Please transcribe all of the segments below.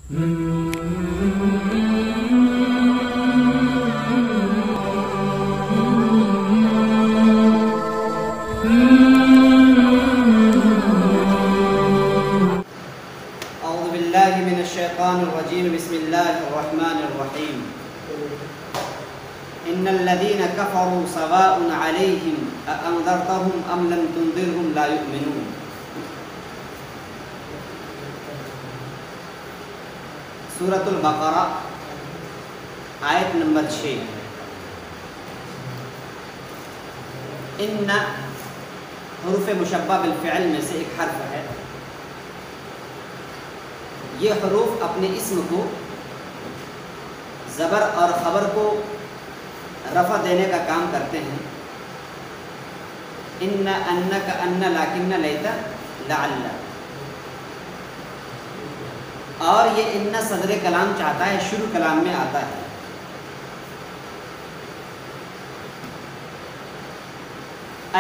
بالله من الشيطان الرجيم بسم الله الرحمن الرحيم إن الذين كفروا سواء عليهم أأنذرتهم أم لم تنذرهم لا يؤمنون. سورۃ البقرہ آیت نمبر 6. ان حروف مشبہ بالفعل میں سے ایک حرف ہے. یہ حروف اپنے اسم کو زبر اور خبر کو رفع دینے کا کام کرتے ہیں. ان، انک، ان، لکن، لیت، لعل. اور یہ ان صدر کلام چاہتا ہے، شروع کلام میں آتا ہے.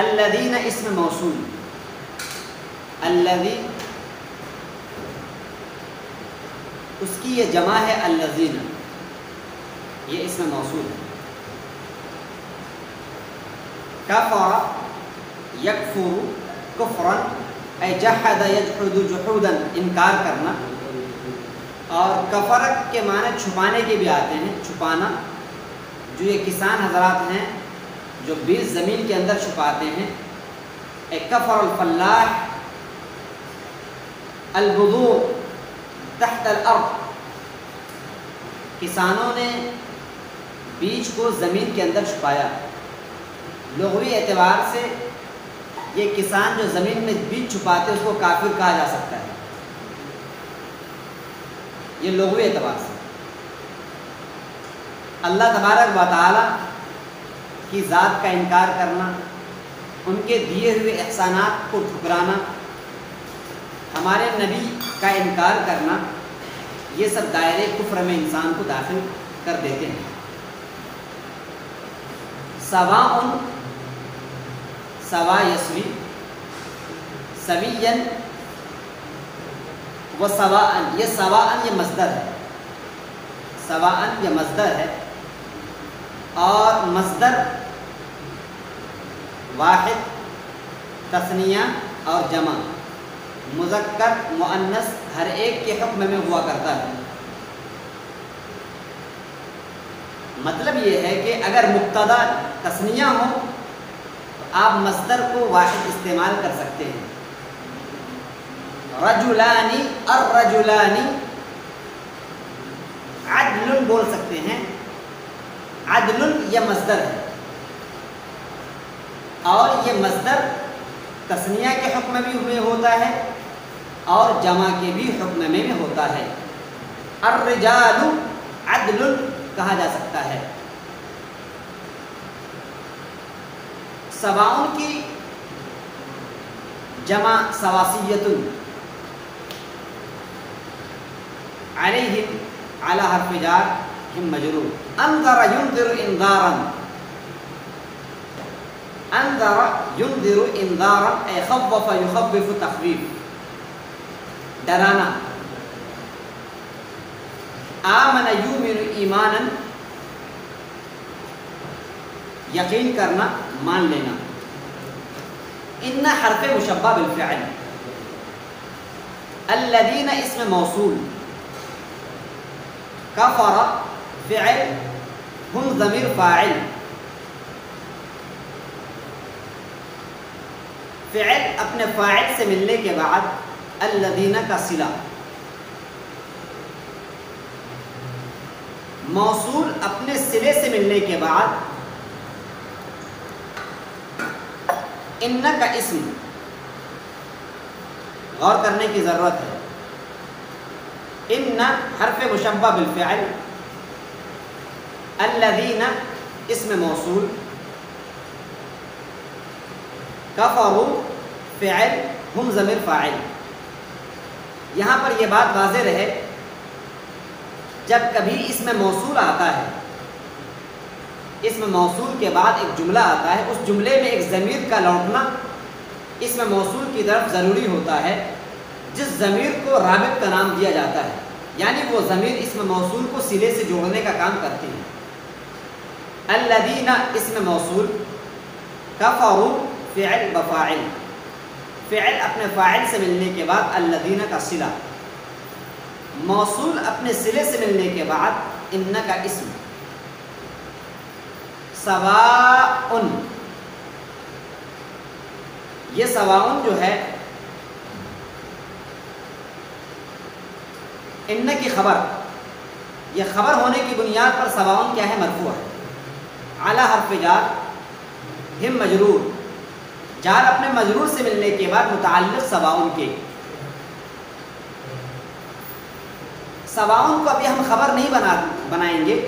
الذین اسم موصول. الذی اس کی یہ جمع ہے الذین، یہ اسم موصول ہے. کفر یکفر کفرا اے جحد یجحد جحودا، انکار کرنا. اور کفر کے معنی چھپانے کے بھی آتے ہیں، چھپانا. جو یہ کسان حضرات ہیں جو بیج زمین کے اندر چھپاتے ہیں، اے کفر الفلاح البذور تحت الارض. کسانوں نے بیج کو زمین کے اندر چھپایا. لغوی اعتبار سے یہ کسان جو زمین میں بیج چھپاتے اس کو کافر کہا جا سکتا ہے. یہ لغوی اعتبار سے. اللہ تبارک و تعالی کی ذات کا انکار کرنا، ان کے دیے ہوئے احسانات کو ٹھکرانا، ہمارے نبی کا انکار کرنا، یہ سب دائرے کفر میں انسان کو داخل کر دیتے ہیں. سواء، سوا یسوی، سویًا و سواء. یہ سواء یہ مصدر ہے، سواء یہ مصدر ہے. اور مصدر واحد، تثنیہ اور جمع، مذکر مؤنث ہر ایک کے حکم میں ہوا کرتا ہے. مطلب یہ ہے کہ اگر مبتدا تثنیہ ہو تو آپ مصدر کو واحد استعمال کر سکتے ہیں. رجلانی، الرجلانی. عدل بول سکتے ہیں. عدل یہ مصدر ہے، اور یہ مصدر تثنیہ کے حکم میں ہوتا ہے اور جمع کے بھی حکم میں ہوتا ہے. الرجال عدل کہا جا سکتا ہے. سواء کی جمع سواسیۃ. علیہم، علی حرف جار، ہم مجرور. انذر ينذر انذارا. انذر ينذر انذارا اے خوف يخوف تخویف، ڈرانا. آمن یؤمن ایمانا، یقین کرنا، مان لینا. ان حرف مشبہ بالفعل. الذین اسم موصول. کفر فعل، ہم ضمیر فاعل. فعل اپنے فاعل سے ملنے کے بعد الذین کا صلہ. موصول اپنے صلے سے ملنے کے بعد ان کا اسم. غور کرنے کی ضرورت ہے. ان حرف مشبہ بالفعل، الذین اسم موصول، کفروا فعل، ہم ضمیر فاعل. یہاں پر یہ بات واضح رہے، جب کبھی اسم موصول آتا ہے، اسم موصول کے بعد ایک جملہ آتا ہے، اس جملے میں ایک ضمیر کا لوٹنا اسم موصول کی طرف ضروری ہوتا ہے، جس ضمیر کو رابط کا نام دیا جاتا ہے. یعنی وہ ضمیر اسم موصول کو صلے سے جوڑنے کا کام کرتی ہے. الذین اسم موصول، کفروا فعل بفاعل، فعل اپنے فاعل سے ملنے کے بعد الذین کا صلہ، موصول اپنے صلے سے ملنے کے بعد ان کا اسم. سواء، یہ سواء جو ہے ان کی خبر، یہ خبر ہونے کی بنیاد پر سواء کیا ہے؟ مرفوع ہے. اعلی حرف جار، ہم مجرور، جار اپنے مجرور سے ملنے کے بعد متعلق سواء کے. سواء کو ابھی ہم خبر نہیں بنائیں گے،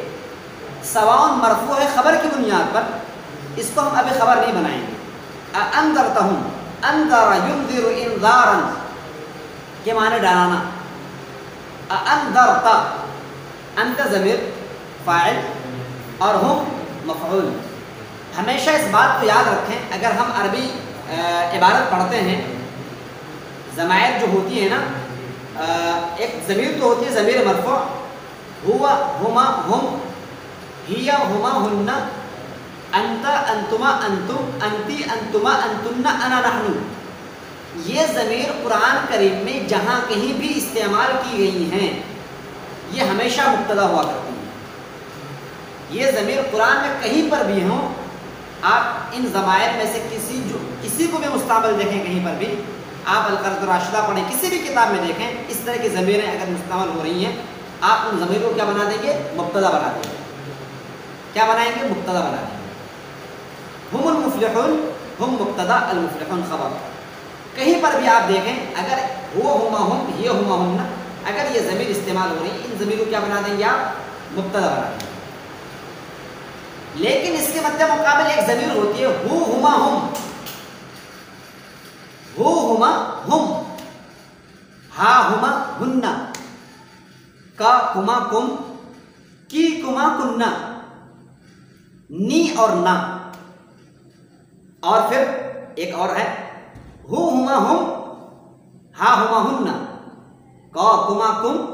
سواء مرفوع ہے خبر کی بنیاد پر، اس کو ہم ابھی خبر نہیں بنائیں گے. انذرتہم، انذر ینذر انذارا کے معنی ڈرانا. انذرت، انت ضمیر فاعل اور ہم مفعول. ہمیشہ اس بات کو یاد رکھیں، اگر ہم عربی عبارت پڑھتے ہیں، ضمائر جو ہوتی ہیں نا، ایک ضمیر تو ہوتی ہے ضمیر مرفوع، ہوا ہما ہم، ہی ہما ہن، انت انتما انتم، انتی انتما انتن، انا نحن. یہ ضمیر قرآن کریم میں جہاں کہیں بھی استعمال کی گئی ہیں یہ ہمیشہ مبتدا ہوا کرتی ہیں. یہ ضمیر قرآن میں کہیں پر بھی ہوں، آپ ان ضمائر میں سے کسی کو بھی مستعمل دیکھیں، کہیں پر بھی آپ القرۃ الراشدہ پڑھیں، کسی بھی کتاب میں دیکھیں، اس طرح کی ضمیریں اگر مستعمل ہو رہی ہیں، آپ ان ضمیروں کو کیا بنا دیں گے؟ مبتدا بنا دیں گے. کیا بنائیں گے؟ مبتدا بنا دیں گے. ہم المفلحون، ہم مبتدا، المفلحون خبر. کہیں پر بھی آپ دیکھیں، اگر ہوا ہما ہم، یہ ہما ہن، اگر یہ ضمیر استعمال ہو رہی ہے، ان ضمیروں کو کیا بنا دیں گے آپ؟ مبتدا بنا دیں گے. لیکن اس کے مد مقابل ایک ضمیر ہوتی ہے ہو ہما ہم، ہو ہما ہم، ہا ہما ہن، کا کما کم، کی کما کننا، نی اور نا. اور پھر ایک اور ہے ہو ہما ہم، ہا ہما ہن، کا کما کم،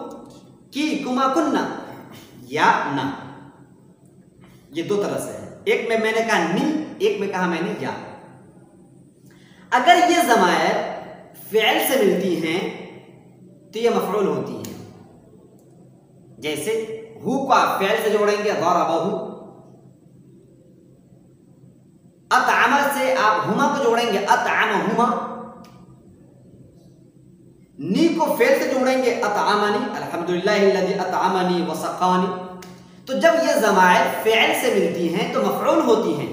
کی کما کننا، یا نا. یہ دو طرح سے ہے، ایک میں نے کہا نی، ایک میں کہا میں نے یا. اگر یہ ضمائر فعل سے ملتی ہیں تو یہ مفعول ہوتی ہیں. جیسے ہو کو آپ فعل سے جوڑیں گے ضربہ، اطعم سے آپ ہما کو جوڑیں گے اطعمہما، نی کو فعل سے جوڑیں گے اطعمنی، الحمدللہ الذی اطعمنی وسقانی. تو جب یہ ضمائر فعل سے ملتی ہیں تو مفعول ہوتی ہیں،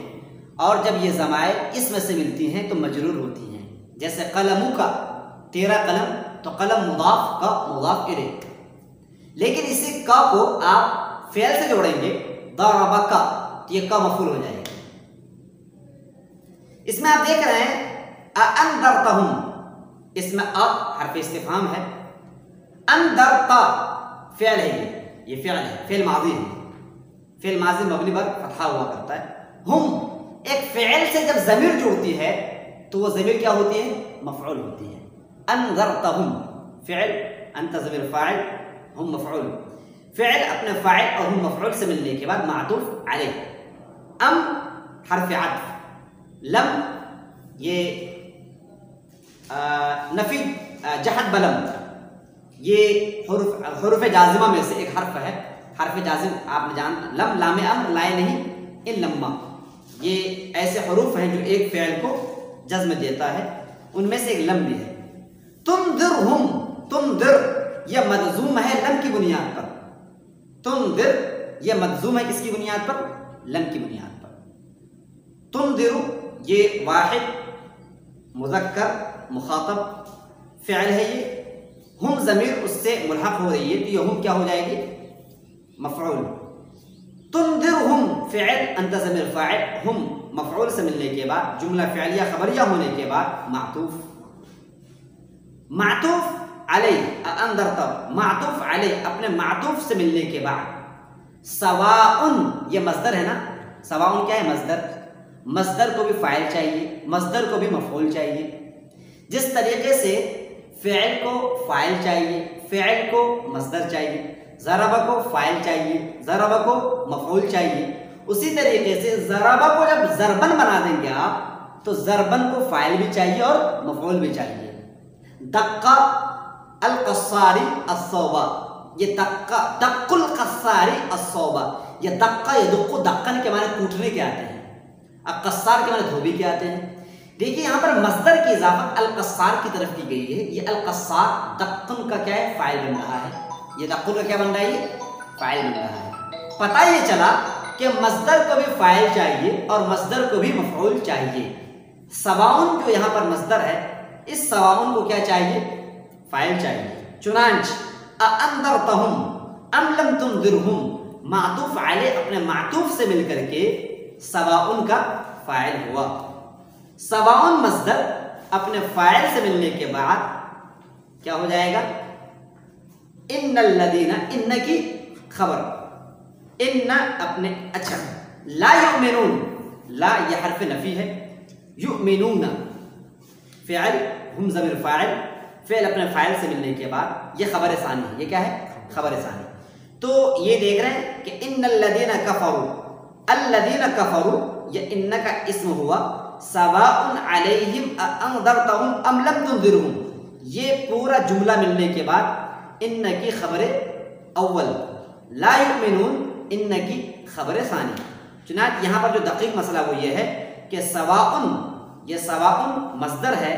اور جب یہ ضمائر اسم سے ملتی ہیں تو مجرور ہوتی ہیں. جیسے قلمو کا، تیرا قلم، تو قلم مضاف، کا مضاف الیہ. لیکن اسی کا کو آپ فعل سے جوڑیں گے ضرب کا، تو یہ کا مفعول ہو جائے گا. اس میں آپ دیکھ رہے ہیں انذرتہم، اس میں حرف استفہام ہے، انذرتا فعل ہے، یہ فعل ہے، فعل ماضی ہے، فعل ماضی مبنی پر فتحہ ہوا کرتا ہے. ہم ایک فعل سے جب ضمیر جڑتی ہے تو وہ ضمیر کیا ہوتی ہے؟ مفعول ہوتی ہے. انذرتہم فعل، انت ضمیر فاعل، ہم مفعول. فعل اپنے فاعل اور ہم مفعول سے ملنے کے بعد معطوف علیہ. ام حرف عطف، لم یہ نفی جہد بلم، یہ حروف جازمہ میں سے ایک حرف ہے. حرف جازم آپ نے جان، لم لام امر لائے نہیں، ان لما، یہ ایسے حروف ہیں جو ایک فعل کو جزم دیتا ہے، ان میں سے ایک لم بھی ہے. تنذرہم، تنذر یہ مجزوم ہے لم کی بنیاد پر. تنذر یہ مجزوم ہے کس کی بنیاد پر؟ لم کی بنیاد پر. تنذر یہ واحد مذکر مخاطب فعل ہے، یہ ہم ضمیر اس سے ملحق ہو رہی ہے تو یہ ہم کیا ہو جائے گی؟ مفعول. تنذرہم فعل، انت ضمیر فاعل، ہم مفعول سے ملنے کے بعد جملہ فعلیہ خبریہ ہونے کے بعد معطوف. معطوف علیہ، انذرت معطوف علیہ، اپنے معطوف سے ملنے کے بعد سواء، یہ مصدر ہے نا، سواء کیا ہے؟ مصدر. مصدر کو بھی فاعل چاہیے، مصدر کو بھی مفعول چاہیے. جس طریقے سے فعل کو فاعل چاہیے، فعل کو مصدر چاہیے، ضرب کو فاعل چاہیے، ضرب کو مفعول چاہیے. اسی طریقے سے ضرب کو جب ضربن بنا دیں گے آپ تو ضربن کو فاعل بھی چاہیے اور مفعول بھی چاہیے. دقا القصاری الصوبہ، یہ دق القصاری الصوبہ، یہ دقا یدق دقن کے معنی ٹوٹنے کے آتے ہیں، القصار کے معنی دھوبی کے آتے ہیں. دیکھیے یہاں پر مصدر کی اضافت القصار کی طرف کی گئی ہے. یہ القصار دقن کا کیا ہے؟ فاعل بن رہا ہے. یہ دقن کا کیا بن رہا ہے؟ یہ فاعل بن رہا ہے. پتہ یہ چلا کہ مصدر کو بھی فاعل چاہیے اور مصدر کو بھی مفعول چاہیے. سواؤن جو یہاں پر مصدر ہے، اس سواؤن کو کیا چاہیے؟ فاعل چاہیے. چنانچہ اَأَنذَرْتَهُمْ أَمْ لَمْ تُنذِرْهُمْ معطوف علیہ اپنے معطوف سے مل کر کے سواؤن کا فاعل ہوا. سواؤن مصدر اپنے فاعل سے ملنے کے بعد کیا ہو جائے گا؟ ان الذین، ان کی خبر، ان اپنے اچھا لا یؤمنون، لا یہ حرف نفی ہے، یؤمنون فعل، ہم ضمیر فاعل، فعل اپنے فاعل سے ملنے کے بعد یہ خبر ثانی ہے. یہ کیا ہے؟ خبر ثانی. تو یہ دیکھ رہے ہیں کہ ان الذین کفروا، الذین کفروا یہ ان کا اسم ہوا. سواء علیہم اانذرتہم ام لم تنذرہم، یہ پورا جملہ ملنے کے بعد ان کی خبر اول، لا یؤمنون ان کی خبر ثانی. چنانچہ یہاں پر جو دقیق مسئلہ وہ یہ ہے کہ سواء، یہ سواء مصدر ہے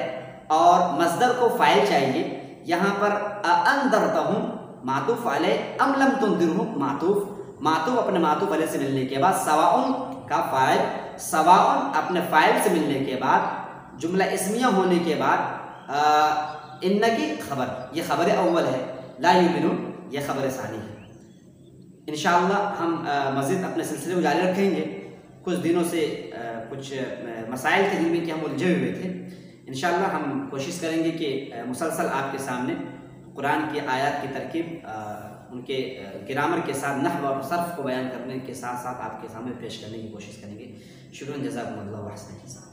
اور مصدر کو فاعل چاہیے. یہاں پر اانذرتہم معطوف علیہ، ام لم تنذرہم معطوف اپنے معطوف علیہ سے ملنے کے بعد سواء کا فاعل، سواء اپنے فاعل سے ملنے کے بعد جملہ اسمیہ ہونے کے بعد ان کی خبر، یہ خبر اول ہے. لا یؤمنون یہ خبر ثانی ہے. انشاءاللہ ہم مزید اپنے سلسلے کو جاری رکھیں گے. کچھ دنوں سے کچھ مسائل تھے جن میں کہ ہم الجھے ہوئے تھے. انشاءاللہ ہم کوشش کریں گے کہ مسلسل آپ کے سامنے قرآن کی آیات کی ترکیب، ان کے گرامر کے ساتھ نحو اور صرف کو بیان کرنے کے ساتھ ساتھ آپ کے سامنے پیش کرنے کی کوشش کریں گے. شکراً، جزاکم اللہ و احسن الجزاء.